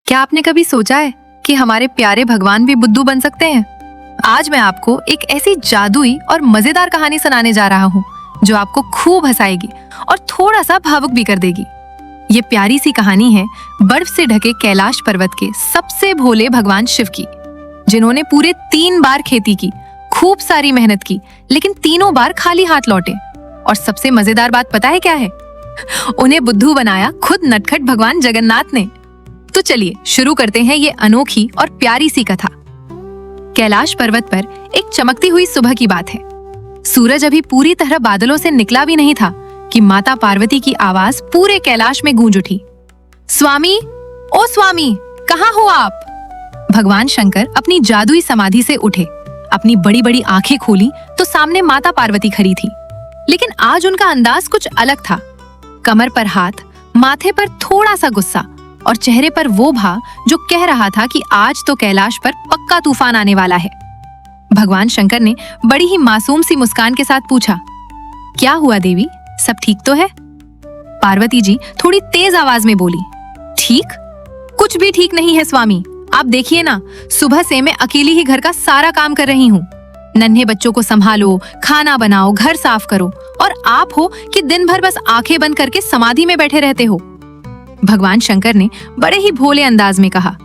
क्या आपने कभी सोचा है कि हमारे प्यारे भगवान भी बुद्धू बन सकते हैं? आज मैं आपको एक ऐसी जादुई और मजेदार कहानी सुनाने जा रहा हूँ जो आपको खूब हंसाएगी और थोड़ा सा भावुक भी कर देगी। ये प्यारी सी कहानी है बर्फ से ढके कैलाश पर्वत के सबसे भोले भगवान शिव की, जिन्होंने पूरे 3 बार खेती की, खूब सारी मेहनत की, लेकिन तीनों बार खाली हाथ लौटे। और सबसे मजेदार बात पता है क्या है? उन्हें बुद्धू बनाया खुद नटखट भगवान जगन्नाथ ने। तो चलिए शुरू करते हैं ये अनोखी और प्यारी सी कथा। कैलाश पर्वत पर एक चमकती हुई सुबह की बात है। सूरज अभी पूरी तरह बादलों से निकला भी नहीं था कि माता पार्वती की आवाज पूरे कैलाश में गूंज उठी। स्वामी, ओ स्वामी, कहाँ हो आप? भगवान शंकर अपनी जादुई समाधि से उठे, अपनी बड़ी बड़ी आंखें खोली तो सामने माता पार्वती खड़ी थी। लेकिन आज उनका अंदाज कुछ अलग था। कमर पर हाथ, माथे पर थोड़ा सा गुस्सा और चेहरे पर वो भाव जो कह रहा था कि आज तो कैलाश पर पक्का तूफान आने वाला है। भगवान शंकर ने बड़ी ही मासूम सी मुस्कान के साथ पूछा, क्या हुआ देवी, सब ठीक तो है? पार्वती जी थोड़ी तेज आवाज में बोली, ठीक? कुछ भी ठीक नहीं है स्वामी। आप देखिए ना, सुबह से मैं अकेली ही घर का सारा काम कर रही हूँ। नन्हे बच्चों को संभालो, खाना बनाओ, घर साफ करो, और आप हो कि दिन भर बस आंखें बंद करके समाधि में बैठे रहते हो। भगवान शंकर ने बड़े ही भोले अंदाज में कहा,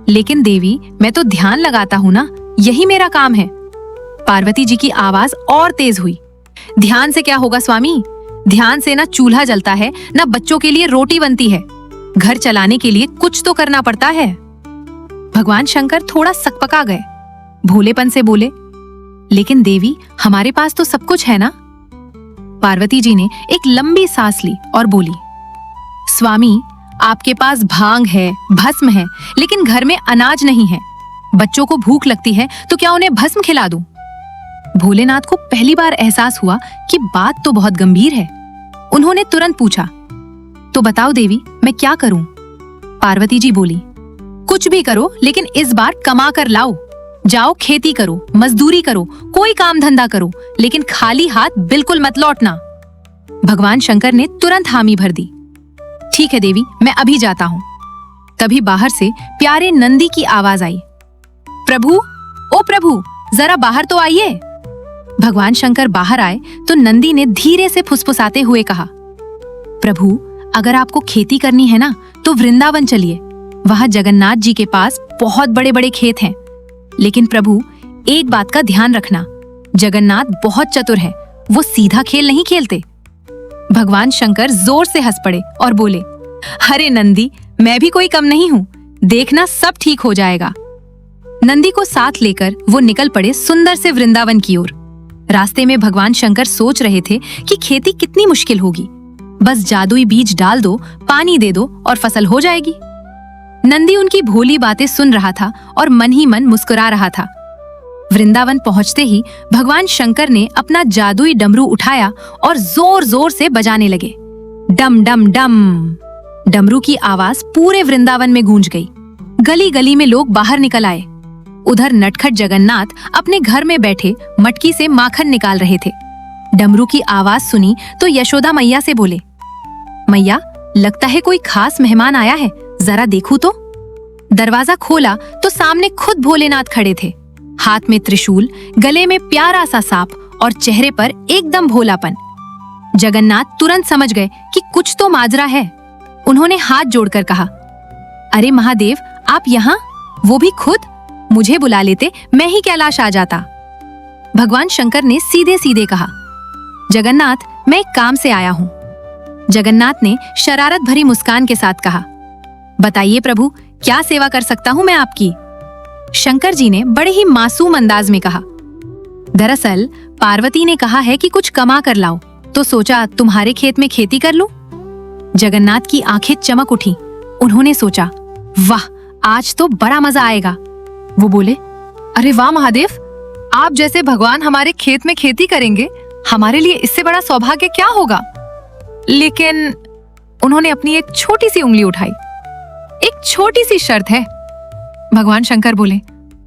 लेकिन देवी, मैं तो ध्यान लगाता हूँ ना, यही मेरा काम है। पार्वती जी की आवाज और तेज हुई, ध्यान से क्या होगा स्वामी? ध्यान से ना चूल्हा जलता है, ना बच्चों के लिए रोटी बनती है। घर चलाने के लिए कुछ तो करना पड़ता है। भगवान शंकर थोड़ा सकपका गए, भोलेपन से बोले, लेकिन देवी, हमारे पास तो सब कुछ है ना? पार्वती जी ने एक लंबी सांस ली और बोली, स्वामी, आपके पास भांग है, भस्म है, लेकिन घर में अनाज नहीं है। बच्चों को भूख लगती है तो क्या उन्हें भस्म खिला दूं? भोलेनाथ को पहली बार एहसास हुआ कि बात तो बहुत गंभीर है। उन्होंने तुरंत पूछा, तो बताओ देवी, मैं क्या करूं? पार्वती जी बोली, कुछ भी करो, लेकिन इस बार कमा कर लाओ। जाओ, खेती करो, मजदूरी करो, कोई काम धंधा करो, लेकिन खाली हाथ बिल्कुल मत लौटना। भगवान शंकर ने तुरंत हामी भर दी, ठीक है देवी, मैं अभी जाता हूँ। तभी बाहर से प्यारे नंदी की आवाज आई, प्रभु, ओ प्रभु, जरा बाहर तो आइए। भगवान शंकर बाहर आए तो नंदी ने धीरे से फुसफुसाते हुए कहा, प्रभु, अगर आपको खेती करनी है ना तो वृंदावन चलिए। वहां जगन्नाथ जी के पास बहुत बड़े बड़े खेत हैं। लेकिन प्रभु, एक बात का ध्यान रखना, जगन्नाथ बहुत चतुर है, वो सीधा खेल नहीं खेलते। भगवान शंकर जोर से हंस पड़े और बोले, अरे नंदी, मैं भी कोई कम नहीं हूँ, देखना सब ठीक हो जाएगा। नंदी को साथ लेकर वो निकल पड़े सुंदर से वृंदावन की ओर। रास्ते में भगवान शंकर सोच रहे थे कि खेती कितनी मुश्किल होगी। बस जादुई बीज डाल दो, पानी दे दो और फसल हो जाएगी। नंदी उनकी भोली बातें सुन रहा था और मन ही मन मुस्कुरा रहा था। वृंदावन पहुंचते ही भगवान शंकर ने अपना जादुई डमरू उठाया और जोर जोर से बजाने लगे। डम डम डम। डमरू की आवाज पूरे वृंदावन में गूंज गई। गली गली में लोग बाहर निकल आए। उधर नटखट जगन्नाथ अपने घर में बैठे मटकी से माखन निकाल रहे थे। डमरू की आवाज सुनी तो यशोदा मैया से बोले, मैया, लगता है कोई खास मेहमान आया है, जरा देखूं तो। दरवाजा खोला तो सामने खुद भोलेनाथ खड़े थे, हाथ में त्रिशूल, गले में प्यारा सा सांप और चेहरे पर एकदम भोलापन। जगन्नाथ तुरंत समझ गए कि कुछ तो माजरा है। उन्होंने हाथ जोड़कर कहा, अरे महादेव, आप यहाँ? वो भी खुद? मुझे बुला लेते, मैं ही कैलाश आ जाता। भगवान शंकर ने सीधे सीधे कहा, जगन्नाथ, मैं एक काम से आया हूँ। जगन्नाथ ने शरारत भरी मुस्कान के साथ कहा, बताइए प्रभु, क्या सेवा कर सकता हूँ मैं आपकी? शंकर जी ने बड़े ही मासूम अंदाज में कहा, दरअसल पार्वती ने कहा है कि कुछ कमा कर लाओ, तो सोचा तुम्हारे खेत में खेती कर लूं। जगन्नाथ की आंखें चमक उठी। उन्होंने सोचा, वाह, आज तो बड़ा मजा आएगा। वो बोले, अरे वाह महादेव, आप जैसे भगवान हमारे खेत में खेती करेंगे, हमारे लिए इससे बड़ा सौभाग्य क्या होगा। लेकिन उन्होंने अपनी एक छोटी सी उंगली उठाई। एक छोटी सी शर्त है। भगवान शंकर बोले,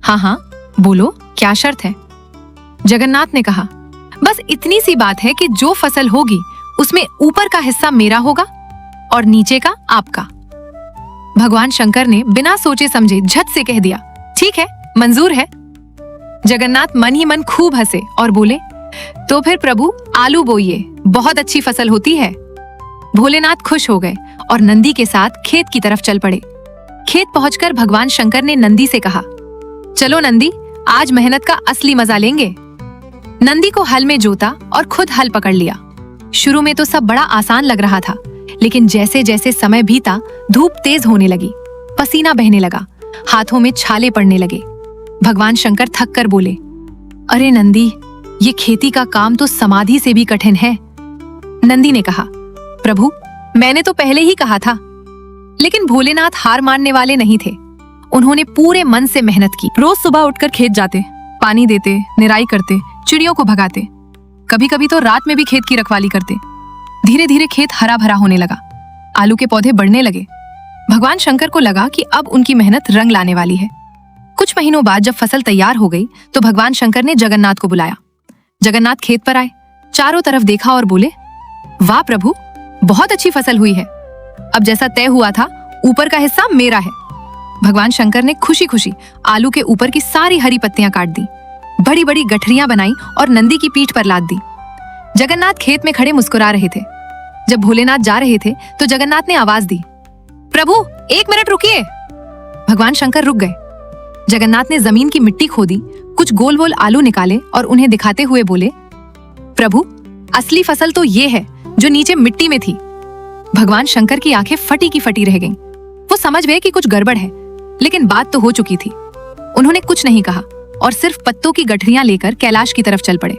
हाँ हाँ बोलो, क्या शर्त है? जगन्नाथ ने कहा, बस इतनी सी बात है कि जो फसल होगी उसमें ऊपर का हिस्सा मेरा होगा और नीचे का आपका। भगवान शंकर ने बिना सोचे समझे झट से कह दिया, ठीक है, मंजूर है। जगन्नाथ मन ही मन खूब हंसे और बोले, तो फिर प्रभु आलू बोइए, बहुत अच्छी फसल होती है। भोलेनाथ खुश हो गए और नंदी के साथ खेत की तरफ चल पड़े। खेत पहुंचकर भगवान शंकर ने नंदी से कहा, चलो नंदी, आज मेहनत का असली मजा लेंगे। नंदी को हल में जोता और खुद हल पकड़ लिया। शुरू में तो सब बड़ा आसान लग रहा था, लेकिन जैसे जैसे समय बीता धूप तेज होने लगी, पसीना बहने लगा, हाथों में छाले पड़ने लगे। भगवान शंकर थक कर बोले, अरे नंदी, ये खेती का काम तो समाधि से भी कठिन है। नंदी ने कहा, प्रभु मैंने तो पहले ही कहा था। लेकिन भोलेनाथ हार मानने वाले नहीं थे। उन्होंने पूरे मन से मेहनत की। रोज सुबह उठकर खेत जाते, पानी देते, निराई करते, चिड़ियों को भगाते, कभी कभी तो रात में भी खेत की रखवाली करते। धीरे धीरे खेत हरा भरा होने लगा, आलू के पौधे बढ़ने लगे। भगवान शंकर को लगा कि अब उनकी मेहनत रंग लाने वाली है। कुछ महीनों बाद जब फसल तैयार हो गई तो भगवान शंकर ने जगन्नाथ को बुलाया। जगन्नाथ खेत पर आए, चारों तरफ देखा और बोले, वाह प्रभु, बहुत अच्छी फसल हुई है। अब जैसा तय हुआ था, ऊपर का हिस्सा मेरा है। भगवान शंकर ने खुशी खुशी आलू के ऊपर की सारी हरी पत्तियां काट दी, बड़ी बड़ी गठरियां बनाई और नंदी की पीठ पर लाद दी। जगन्नाथ खेत में खड़े मुस्कुरा रहे थे। जब भोलेनाथ जा रहे थे तो जगन्नाथ ने आवाज दी, प्रभु 1 मिनट रुकिए। भगवान शंकर रुक गए। जगन्नाथ ने जमीन की मिट्टी खोदी, कुछ गोल गोल आलू निकाले और उन्हें दिखाते हुए बोले, प्रभु असली फसल तो ये है जो नीचे मिट्टी में थी। भगवान शंकर की आंखें फटी की फटी रह गईं। वो समझ गए कि कुछ गड़बड़ है, लेकिन बात तो हो चुकी थी। उन्होंने कुछ नहीं कहा और सिर्फ पत्तों की गठरियां लेकर कैलाश की तरफ चल पड़े।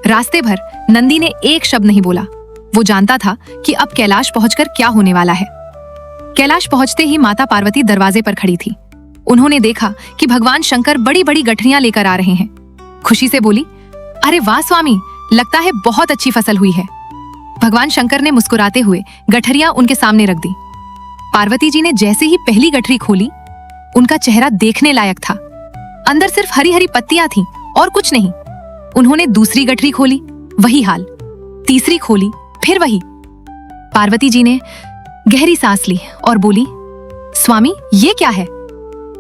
रास्ते भर नंदी ने एक शब्द नहीं बोला। वो जानता था कि अब कैलाश पहुंचकर क्या होने वाला है। कैलाश पहुंचते ही माता पार्वती दरवाजे पर खड़ी थी। उन्होंने देखा कि भगवान शंकर बड़ी बड़ी गठरियां लेकर आ रहे हैं। खुशी से बोली, अरे वाह स्वामी, लगता है बहुत अच्छी फसल हुई है। भगवान शंकर ने मुस्कुराते हुए गठरियां उनके सामने रख दी। पार्वती जी ने जैसे ही पहली गठरी खोली, उनका चेहरा देखने लायक था। अंदर सिर्फ हरी हरी पत्तियां थीं और कुछ नहीं। उन्होंने दूसरी गठरी खोली, वही हाल। तीसरी खोली, फिर वही। पार्वती जी ने गहरी सांस ली और बोली, स्वामी ये क्या है?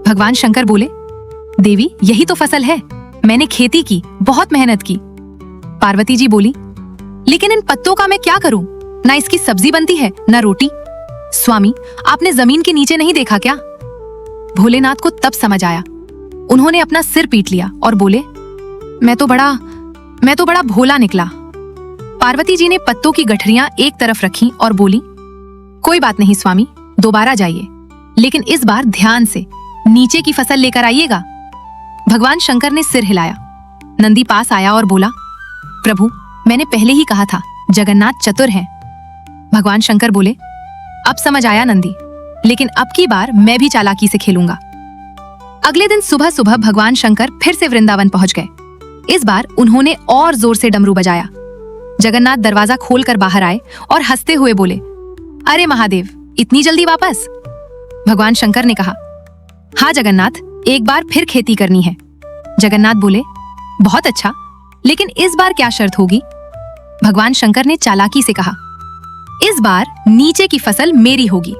भगवान शंकर बोले, देवी यही तो फसल है, मैंने खेती की, बहुत मेहनत की। पार्वती जी बोली, लेकिन इन पत्तों का मैं क्या करूं? ना इसकी सब्जी बनती है, ना रोटी। स्वामी आपने जमीन के नीचे नहीं देखा क्या? भोलेनाथ को तब समझ आया। उन्होंने अपना सिर पीट लिया और बोले, मैं तो बड़ा भोला निकला। पार्वती जी ने पत्तों की गठरियां एक तरफ रखी और बोली, कोई बात नहीं स्वामी, दोबारा जाइए, लेकिन इस बार ध्यान से नीचे की फसल लेकर आइएगा। भगवान शंकर ने सिर हिलाया। नंदी पास आया और बोला, प्रभु मैंने पहले ही कहा था, जगन्नाथ चतुर हैं। भगवान शंकर बोले, अब समझ आया नंदी, लेकिन अब की बार मैं भी चालाकी से खेलूंगा। अगले दिन सुबह सुबह भगवान शंकर फिर से वृंदावन पहुंच गए। इस बार उन्होंने और जोर से डमरू बजाया। जगन्नाथ दरवाजा खोलकर बाहर आए और हंसते हुए बोले, अरे महादेव, इतनी जल्दी वापस? भगवान शंकर ने कहा, हाँ जगन्नाथ, एक बार फिर खेती करनी है। जगन्नाथ बोले, बहुत अच्छा, लेकिन इस बार क्या शर्त होगी? भगवान शंकर ने चालाकी से कहा, इस बार नीचे की फसल मेरी होगी।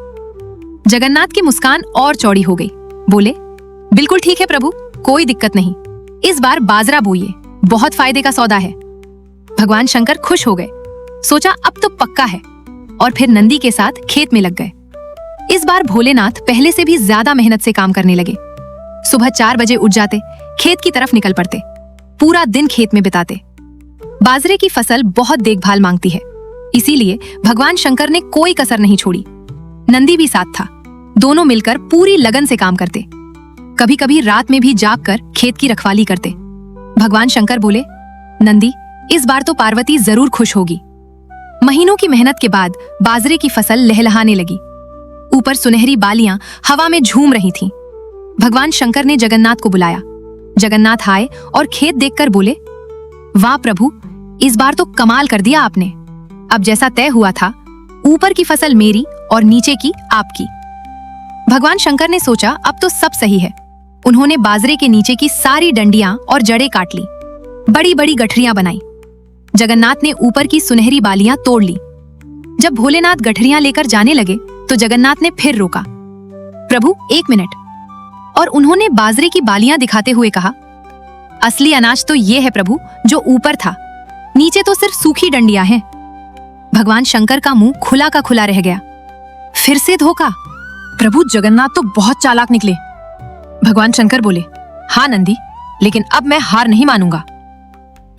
जगन्नाथ की मुस्कान और चौड़ी हो गई। बोले, बिल्कुल ठीक है प्रभु, कोई दिक्कत नहीं। इस बार बाजरा बोइए, बहुत फायदे का सौदा है। भगवान शंकर खुश हो गए। सोचा अब तो पक्का है, और फिर नंदी के साथ खेत में लग गए। इस बार भोलेनाथ पहले से भी ज्यादा मेहनत से काम करने लगे। सुबह 4 बजे उठ जाते, खेत की तरफ निकल पड़ते, पूरा दिन खेत में बिताते। बाजरे की फसल बहुत देखभाल मांगती है, इसीलिए भगवान शंकर ने कोई कसर नहीं छोड़ी। नंदी भी साथ था। दोनों मिलकर पूरी लगन से काम करते। कभी कभी रात में भी जागकर खेत की रखवाली करते। भगवान शंकर बोले, नंदी, इस बार तो पार्वती जरूर खुश होगी। महीनों की मेहनत के बाद बाजरे की फसल लहलहाने लगी। ऊपर सुनहरी बालियां हवा में झूम रही थीं। भगवान शंकर ने जगन्नाथ को बुलाया। जगन्नाथ आए और खेत देखकर बोले, वाह प्रभु, इस बार तो कमाल कर दिया आपने। अब जैसा तय हुआ था, ऊपर की फसल मेरी और नीचे की आपकी। भगवान शंकर ने सोचा अब तो सब सही है। उन्होंने बाजरे के नीचे की सारी डंडियां और जड़ें काट ली, बड़ी बड़ी गठरियां बनाई। जगन्नाथ ने ऊपर की सुनहरी बालियां तोड़ ली। जब भोलेनाथ गठरियां लेकर जाने लगे तो जगन्नाथ ने फिर रोका। प्रभु 1 मिनट। और उन्होंने बाजरे की बालियां दिखाते हुए कहा, असली अनाज तो ये है प्रभु जो ऊपर था, नीचे तो सिर्फ सूखी डंडियां हैं। भगवान शंकर का मुंह खुला का खुला रह गया। फिर से धोखा। प्रभु जगन्नाथ तो बहुत चालाक निकले। भगवान शंकर बोले, हाँ नंदी, लेकिन अब मैं हार नहीं मानूंगा।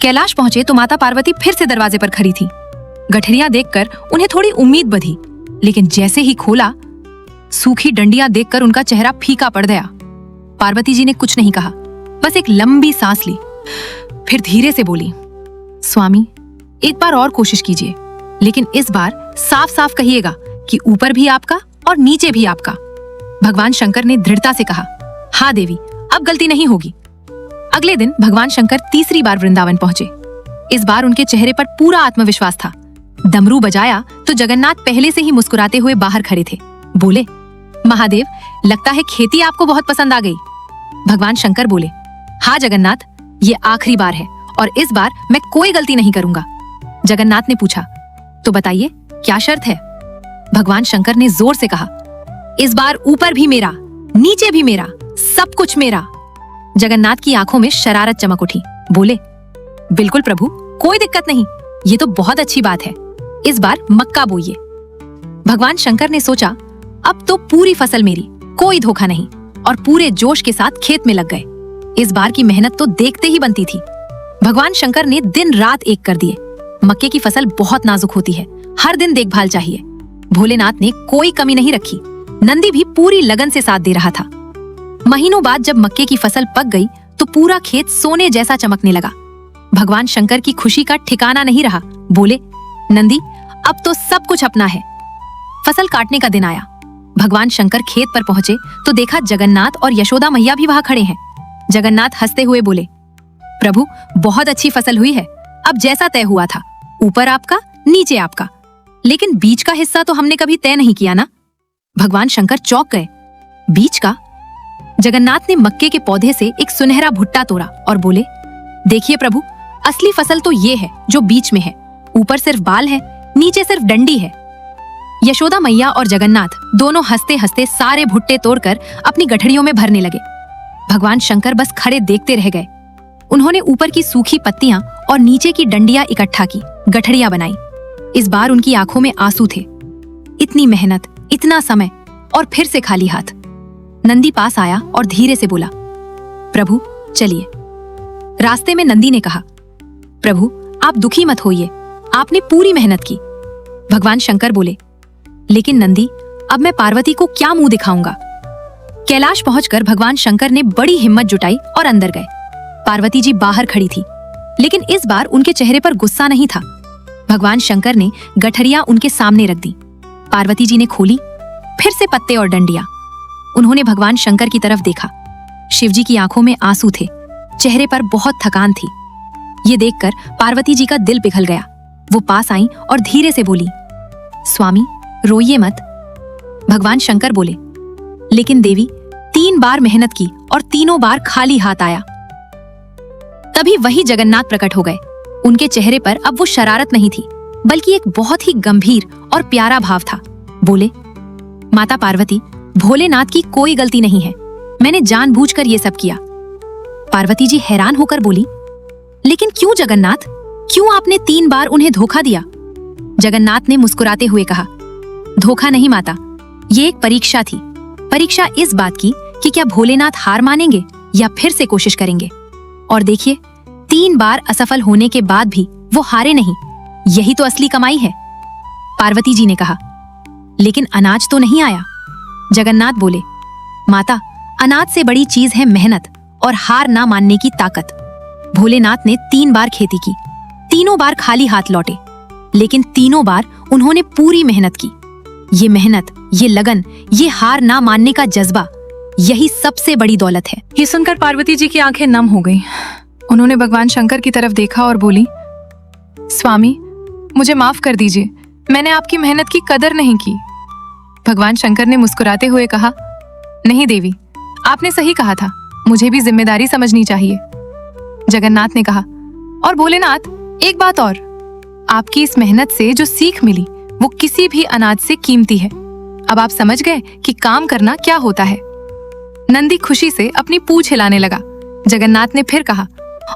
कैलाश पहुंचे तो माता पार्वती फिर से दरवाजे पर खड़ी थी। गठरियां देखकर उन्हें थोड़ी उम्मीद बधी, लेकिन जैसे ही खोला, सूखी डंडियां देखकर उनका चेहरा फीका पड़ गया। पार्वती जी ने कुछ नहीं कहा, बस एक लंबी सांस ली, फिर धीरे से बोली, स्वामी एक बार और कोशिश कीजिए, लेकिन इस बार साफ साफ कहिएगा कि ऊपर भी आपका और नीचे भी आपका। भगवान शंकर ने दृढ़ता से कहा, हाँ देवी, अब गलती नहीं होगी। अगले दिन भगवान शंकर तीसरी बार वृंदावन पहुंचे। इस बार उनके चेहरे पर पूरा आत्मविश्वास था। डमरू बजाया तो जगन्नाथ पहले से ही मुस्कुराते हुए बाहर खड़े थे। बोले, महादेव, लगता है खेती आपको बहुत पसंद आ गई। भगवान शंकर बोले, हाँ जगन्नाथ, ये आखिरी बार है और इस बार मैं कोई गलती नहीं करूंगा। जगन्नाथ ने पूछा, तो बताइए क्या शर्त है? भगवान शंकर ने जोर से कहा, इस बार ऊपर भी मेरा, नीचे भी मेरा, सब कुछ मेरा। जगन्नाथ की आंखों में शरारत चमक उठी। बोले, बिल्कुल प्रभु, कोई दिक्कत नहीं, ये तो बहुत अच्छी बात है। इस बार मक्का बोइए। भगवान शंकर ने सोचा, अब तो पूरी फसल मेरी, कोई धोखा नहीं, और पूरे जोश के साथ खेत में लग गए। इस बार की मेहनत तो देखते ही बनती थी। भगवान शंकर ने दिन रात एक कर दिए। मक्के की फसल बहुत नाजुक होती है, हर दिन देखभाल चाहिए। भोलेनाथ ने कोई कमी नहीं रखी। नंदी भी पूरी लगन से साथ दे रहा था। महीनों बाद जब मक्के की फसल पक गई तो पूरा खेत सोने जैसा चमकने लगा। भगवान शंकर की खुशी का ठिकाना नहीं रहा। बोले, नंदी, अब तो सब कुछ अपना है। फसल काटने का दिन आया। भगवान शंकर खेत पर पहुंचे तो देखा जगन्नाथ और यशोदा मैया भी वहां खड़े हैं। जगन्नाथ हंसते हुए बोले, प्रभु, बहुत अच्छी फसल हुई है। अब जैसा तय हुआ था, ऊपर आपका, नीचे आपका, लेकिन बीच का हिस्सा तो हमने कभी तय नहीं किया ना। भगवान शंकर चौंक गए। बीच का? जगन्नाथ ने मक्के के पौधे से एक सुनहरा भुट्टा तोड़ा और बोले, देखिए प्रभु, असली फसल तो ये है जो बीच में है। ऊपर सिर्फ बाल है, नीचे सिर्फ डंडी है। यशोदा मैया और जगन्नाथ दोनों हंसते हंसते सारे भुट्टे तोड़कर अपनी गठरियों में भरने लगे। भगवान शंकर बस खड़े देखते रह गए। उन्होंने ऊपर की सूखी पत्तियां और नीचे की डंडियां इकट्ठा की, गठरियां बनाई। इस बार उनकी आंखों में आंसू थे। इतनी मेहनत, इतना समय, और फिर से खाली हाथ। नंदी पास आया और धीरे से बोला, प्रभु चलिए। रास्ते में नंदी ने कहा, प्रभु आप दुखी मत होइए, आपने पूरी मेहनत की। भगवान शंकर बोले, लेकिन नंदी, अब मैं पार्वती को क्या मुंह दिखाऊंगा? कैलाश पहुंचकर भगवान शंकर ने बड़ी हिम्मत जुटाई और अंदर गए। पार्वती जी बाहर खड़ी थी, लेकिन इस बार उनके चेहरे पर गुस्सा नहीं था। भगवान शंकर ने गठरियां उनके सामने रख दी। पार्वती जी ने खोली, फिर से पत्ते और डंडियां। उन्होंने भगवान शंकर की तरफ देखा। शिवजी की आंखों में आंसू थे, चेहरे पर बहुत थकान थी। ये देखकर पार्वती जी का दिल पिघल गया। वो पास आई और धीरे से बोली, स्वामी रोइए मत। भगवान शंकर बोले, लेकिन देवी, 3 बार मेहनत की और तीनों बार खाली हाथ आया। तभी वही जगन्नाथ प्रकट हो गए। उनके चेहरे पर अब वो शरारत नहीं थी, बल्कि एक बहुत ही गंभीर और प्यारा भाव था। बोले, माता पार्वती, भोलेनाथ की कोई गलती नहीं है, मैंने जानबूझकर ये सब किया। पार्वती जी हैरान होकर बोली, लेकिन क्यों जगन्नाथ, क्यों आपने 3 बार उन्हें धोखा दिया? जगन्नाथ ने मुस्कुराते हुए कहा, धोखा नहीं माता, ये एक परीक्षा थी। परीक्षा इस बात की कि क्या भोलेनाथ हार मानेंगे या फिर से कोशिश करेंगे। और देखिए, 3 बार असफल होने के बाद भी वो हारे नहीं। यही तो असली कमाई है। पार्वती जी ने कहा, लेकिन अनाज तो नहीं आया। जगन्नाथ बोले, माता, अनाज से बड़ी चीज है मेहनत और हार ना मानने की ताकत। भोलेनाथ ने 3 बार खेती की, तीनों बार खाली हाथ लौटे, लेकिन तीनों बार उन्होंने पूरी मेहनत की। ये मेहनत, ये लगन, ये हार ना मानने का जज्बा, यही सबसे बड़ी दौलत है। ये सुनकर पार्वती जी की आंखें नम हो गईं। उन्होंने भगवान शंकर की तरफ देखा और बोली, स्वामी मुझे माफ कर दीजिए, मैंने आपकी मेहनत की कदर नहीं की। भगवान शंकर ने मुस्कुराते हुए कहा, नहीं देवी, आपने सही कहा था, मुझे भी जिम्मेदारी समझनी चाहिए। जगन्नाथ ने कहा, और भोलेनाथ, एक बात और, आपकी इस मेहनत से जो सीख मिली वो किसी भी अनाज से कीमती है। अब आप समझ गए कि काम करना क्या होता है। नंदी खुशी से अपनी पूंछ हिलाने लगा। जगन्नाथ ने फिर कहा,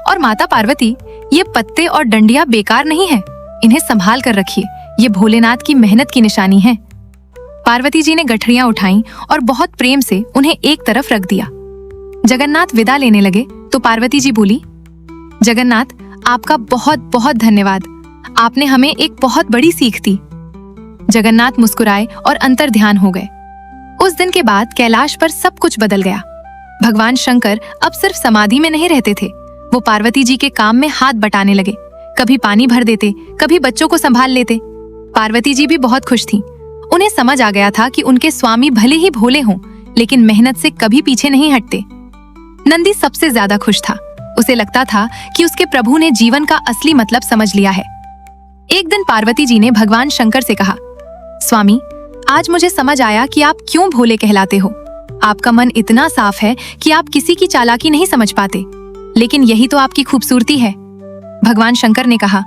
और माता पार्वती, ये पत्ते और डंडियां बेकार नहीं है, इन्हें संभाल कर रखिए, ये भोलेनाथ की मेहनत की निशानी है। पार्वती जी ने गठरियां उठाई और बहुत प्रेम से उन्हें एक तरफ रख दिया। जगन्नाथ विदा लेने लगे तो पार्वती जी बोली, जगन्नाथ, आपका बहुत बहुत धन्यवाद, आपने हमें एक बहुत बड़ी सीख दी। जगन्नाथ मुस्कुराए और अंतर ध्यान हो गए। उस दिन के बाद कैलाश पर सब कुछ बदल गया। भगवान शंकर अब सिर्फ समाधि में नहीं रहते थे, वो पार्वती जी के काम में हाथ बटाने लगे। कभी पानी भर देते, कभी बच्चों को संभाल लेते। पार्वती जी भी बहुत खुश थीं। उन्हें समझ आ गया था कि उनके स्वामी भले ही भोले हों, लेकिन मेहनत से कभी पीछे नहीं हटते। नंदी सबसे ज्यादा खुश था। उसे लगता था कि उसके प्रभु ने जीवन का असली मतलब समझ लिया है। एक दिन पार्वती जी ने भगवान शंकर से कहा, स्वामी, आज मुझे समझ आया कि आप क्यों भोले कहलाते हो। आपका मन इतना साफ है कि आप किसी की चालाकी नहीं समझ पाते, लेकिन यही तो आपकी खूबसूरती है। भगवान शंकर ने कहा,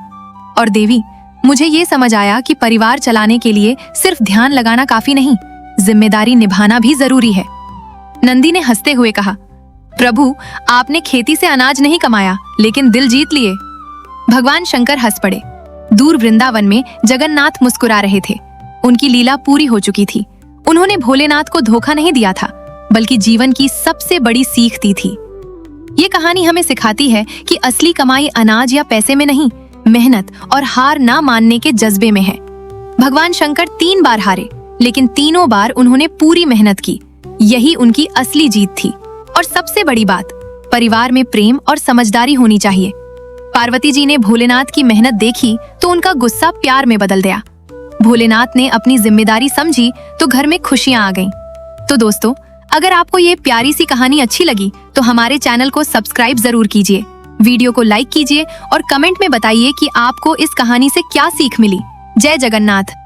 और देवी, मुझे ये समझ आया कि परिवार चलाने के लिए सिर्फ ध्यान लगाना काफी नहीं, जिम्मेदारी निभाना भी जरूरी है। नंदी ने हंसते हुए कहा, प्रभु, आपने खेती से अनाज नहीं कमाया, लेकिन दिल जीत लिए। भगवान शंकर हंस पड़े। दूर वृंदावन में जगन्नाथ मुस्कुरा रहे थे। उनकी लीला पूरी हो चुकी थी। उन्होंने भोलेनाथ को धोखा नहीं दिया था, बल्कि जीवन की सबसे बड़ी सीख दी थी। ये कहानी हमें सिखाती है कि असली कमाई अनाज या पैसे में नहीं, मेहनत और हार ना मानने के जज्बे में है। भगवान शंकर 3 बार हारे, लेकिन तीनों बार उन्होंने पूरी मेहनत की। यही उनकी असली जीत थी। और सबसे बड़ी बात, परिवार में प्रेम और समझदारी होनी चाहिए। पार्वती जी ने भोलेनाथ की मेहनत देखी तो उनका गुस्सा प्यार में बदल गया। भोलेनाथ ने अपनी जिम्मेदारी समझी तो घर में खुशियां आ गईं। तो दोस्तों, अगर आपको ये प्यारी सी कहानी अच्छी लगी तो हमारे चैनल को सब्सक्राइब जरूर कीजिए, वीडियो को लाइक कीजिए और कमेंट में बताइए कि आपको इस कहानी से क्या सीख मिली। जय जगन्नाथ।